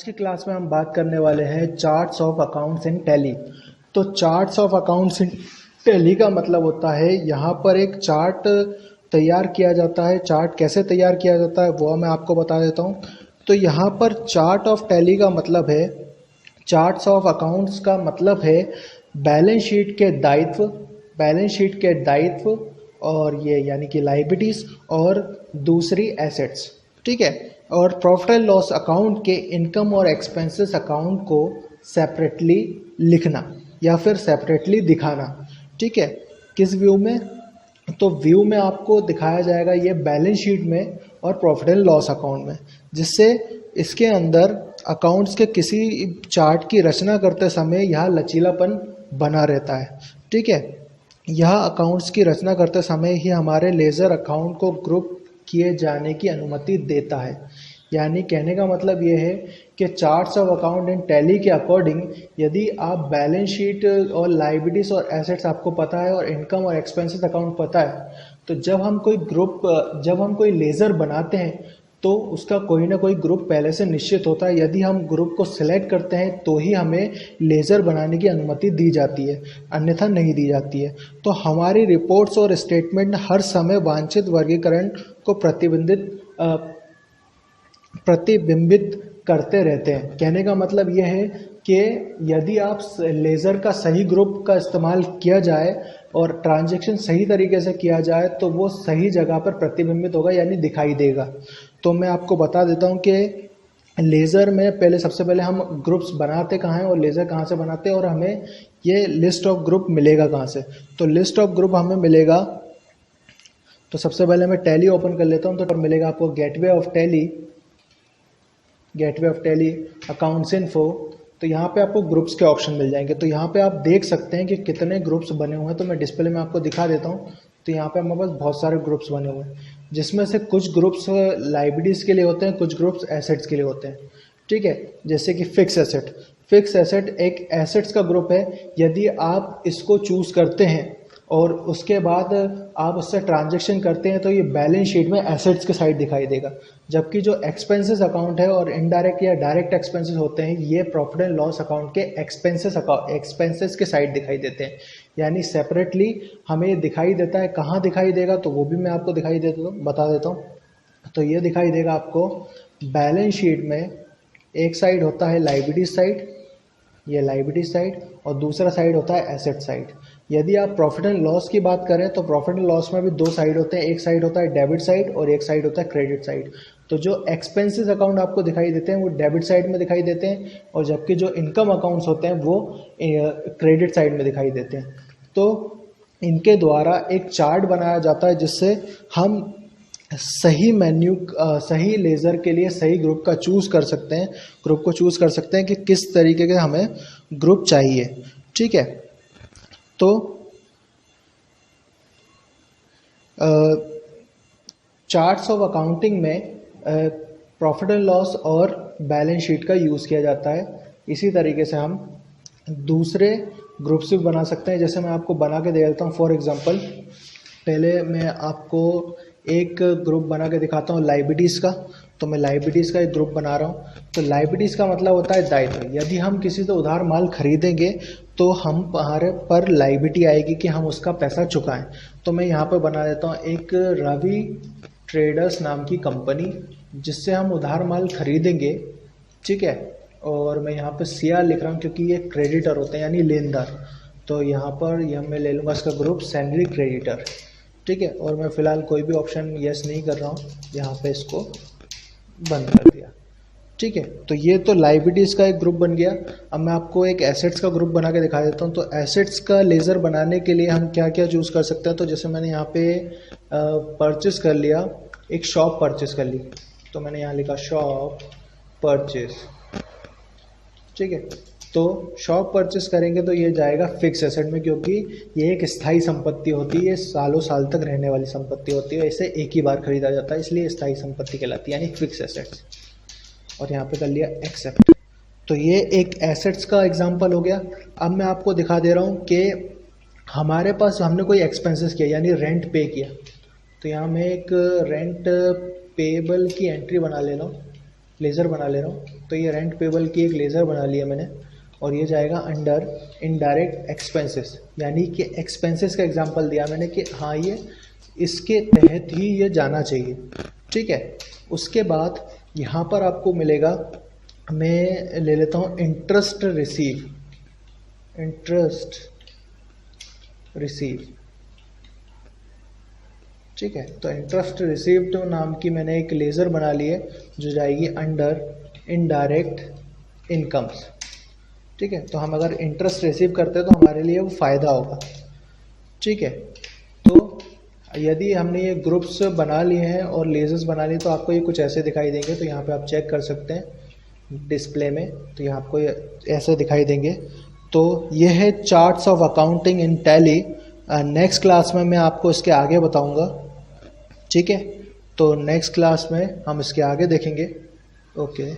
आज की क्लास में हम बात करने वाले हैं charts of accounts in Tally. तो charts of accounts in Tally का मतलब होता है यहाँ पर एक चार्ट तैयार किया जाता है। चार्ट कैसे तैयार किया जाता है वो मैं आपको बता देता हूँ। तो यहाँ पर चार्ट ऑफ टैली का मतलब है, चार्ट्स ऑफ अकाउंट्स का मतलब है बैलेंस शीट के दायित्व, बैलेंस शीट के दायित्व और ये यानी कि लायबिलिटीज और दूसरी एसेट्स, ठीक है। और प्रॉफिट एंड लॉस अकाउंट के इनकम और एक्सपेंसेस अकाउंट को सेपरेटली लिखना या फिर सेपरेटली दिखाना, ठीक है। किस व्यू में? तो व्यू में आपको दिखाया जाएगा ये बैलेंस शीट में और प्रॉफिट एंड लॉस अकाउंट में, जिससे इसके अंदर अकाउंट्स के किसी चार्ट की रचना करते समय यह लचीलापन बना रहता है, ठीक है। यह अकाउंट्स की रचना करते समय ही हमारे लेजर अकाउंट को ग्रुप किए जाने की अनुमति देता है। यानी कहने का मतलब ये है कि charts of account in tally के अकॉर्डिंग यदि आप बैलेंस शीट और लायबिलिटीज और एसेट्स आपको पता है और इनकम और एक्सपेंसेस अकाउंट पता है, तो जब हम कोई लेजर बनाते हैं तो उसका कोई ना कोई ग्रुप पहले से निश्चित होता है। यदि हम ग्रुप को सिलेक्ट करते हैं तो ही हमें लेजर बनाने की अनुमति दी जाती है, अन्यथा नहीं दी जाती है। तो हमारी रिपोर्ट्स और स्टेटमेंट हर समय वांछित वर्गीकरण को प्रतिबिंबित करते रहते हैं। कहने का मतलब यह है कि यदि आप लेज़र का सही ग्रुप का इस्तेमाल किया जाए और ट्रांजैक्शन सही तरीके से किया जाए तो वो सही जगह पर प्रतिबिंबित होगा, यानी दिखाई देगा। तो मैं आपको बता देता हूँ कि लेज़र में सबसे पहले हम ग्रुप्स बनाते कहाँ हैं और लेज़र कहाँ से बनाते हैं और हमें ये लिस्ट ऑफ ग्रुप मिलेगा कहाँ से। तो लिस्ट ऑफ ग्रुप हमें मिलेगा, तो सबसे पहले मैं टैली ओपन कर लेता हूँ। तो मिलेगा आपको gateway of tally accounts info. तो यहाँ पे आपको ग्रुप्स के ऑप्शन मिल जाएंगे। तो यहाँ पे आप देख सकते हैं कि कितने ग्रुप्स बने हुए हैं। तो मैं डिस्प्ले में आपको दिखा देता हूँ। तो यहाँ पे हमारे पास बहुत सारे ग्रुप्स बने हुए हैं, जिसमें से कुछ ग्रुप्स लायबिलिटीज़ के लिए होते हैं, कुछ ग्रुप्स एसेट्स के लिए होते हैं, ठीक है। जैसे कि फिक्स एसेट एक एसेट्स का ग्रुप है। यदि आप इसको चूज़ करते हैं और उसके बाद आप उससे ट्रांजैक्शन करते हैं तो ये बैलेंस शीट में एसेट्स के साइड दिखाई देगा। जबकि जो एक्सपेंसेस अकाउंट है और इनडायरेक्ट या डायरेक्ट एक्सपेंसेस होते हैं, ये प्रॉफिट एंड लॉस अकाउंट के एक्सपेंसेस के साइड दिखाई देते हैं। यानी सेपरेटली हमें ये दिखाई देता है। कहाँ दिखाई देगा तो वो भी मैं आपको बता देता हूँ। तो ये दिखाई देगा आपको बैलेंस शीट में। एक साइड होता है लायबिलिटीज साइड, ये लायबिलिटी साइड, और दूसरा साइड होता है एसेट साइड। यदि आप प्रॉफिट एंड लॉस की बात करें तो प्रॉफिट एंड लॉस में भी दो साइड होते हैं। एक साइड होता है डेबिट साइड और एक साइड होता है क्रेडिट साइड। तो जो एक्सपेंसेस अकाउंट आपको दिखाई देते हैं वो डेबिट साइड में दिखाई देते हैं, और जबकि जो इनकम अकाउंट्स होते हैं वो क्रेडिट साइड में दिखाई देते हैं। तो इनके द्वारा एक चार्ट बनाया जाता है जिससे हम सही लेज़र के लिए सही ग्रुप का चूज़ कर सकते हैं, ग्रुप को चूज़ कर सकते हैं कि किस तरीके के हमें ग्रुप चाहिए, ठीक है। तो चार्ट्स ऑफ अकाउंटिंग में प्रॉफिट एंड लॉस और बैलेंस शीट का यूज़ किया जाता है। इसी तरीके से हम दूसरे ग्रुप्स भी बना सकते हैं। जैसे मैं आपको बना के दे देता हूँ। फॉर एग्जांपल, पहले मैं आपको एक ग्रुप बना के दिखाता हूँ लायबिलिटीज़ का। तो मैं लायबिलिटीज़ का एक ग्रुप बना रहा हूँ। तो लायबिलिटीज़ का मतलब होता है दायित्व। यदि हम किसी से उधार माल खरीदेंगे तो हमारे पर लायबिलिटी आएगी कि हम उसका पैसा चुकाएं। तो मैं यहाँ पर बना देता हूँ एक रवि ट्रेडर्स नाम की कंपनी, जिससे हम उधार माल खरीदेंगे, ठीक है। और मैं यहाँ पर CR लिख रहा हूँ क्योंकि ये क्रेडिटर होते हैं, यानी लेनदार। तो यहाँ पर मैं ले लूँगा इसका ग्रुप सैलरी क्रेडिटर, ठीक है। और मैं फ़िलहाल कोई भी ऑप्शन यस नहीं कर रहा हूँ, यहाँ पे इसको बंद कर दिया, ठीक है। तो ये तो लायबिलिटीज़ का एक ग्रुप बन गया। अब मैं आपको एक एसेट्स का ग्रुप बना के दिखा देता हूँ। तो एसेट्स का लेज़र बनाने के लिए हम क्या क्या चूज़ कर सकते हैं। तो जैसे मैंने यहाँ पे परचेस कर लिया, एक शॉप परचेस कर ली। तो मैंने यहाँ लिखा शॉप परचेस, ठीक है। तो शॉप परचेस करेंगे तो ये जाएगा फिक्स एसेट में, क्योंकि ये एक स्थायी संपत्ति होती है, ये सालों साल तक रहने वाली संपत्ति होती है। इसे एक ही बार खरीदा जाता है, इसलिए स्थायी संपत्ति कहलाती है, यानी फिक्स एसेट्स। और यहाँ पे कर लिया एक्सेप्ट। तो ये एक एसेट्स का एग्जांपल हो गया। अब मैं आपको दिखा दे रहा हूँ कि हमारे पास हमने कोई एक्सपेंसेस किया, यानी रेंट पे किया। तो यहाँ मैं एक रेंट पेबल की एंट्री बना ले रहा हूँ। लेज़र बना ले रहा हूँ। तो ये रेंट पेबल की एक लेज़र बना लिया मैंने, और ये जाएगा अंडर इनडायरेक्ट एक्सपेंसेस, यानी कि एक्सपेंसेस का एग्जांपल दिया मैंने कि हाँ ये इसके तहत ही ये जाना चाहिए, ठीक है। उसके बाद यहाँ पर आपको मिलेगा, मैं ले लेता हूँ इंटरेस्ट रिसीव, ठीक है। तो इंटरेस्ट रिसीव्ड नाम की मैंने एक लेज़र बना ली है जो जाएगी अंडर इनडायरेक्ट इनकम्स, ठीक है। तो हम अगर इंटरेस्ट रिसीव करते हैं तो हमारे लिए वो फ़ायदा होगा, ठीक है। तो यदि हमने ये ग्रुप्स बना लिए हैं और लेज़र्स बना लिए तो आपको ये कुछ ऐसे दिखाई देंगे। तो यहाँ पे आप चेक कर सकते हैं डिस्प्ले में, तो यहाँ आपको ये ऐसे दिखाई देंगे। तो ये है charts of accounting in tally. Next class में मैं आपको इसके आगे बताऊँगा, ठीक है। तो नेक्स्ट क्लास में हम इसके आगे देखेंगे। ओके।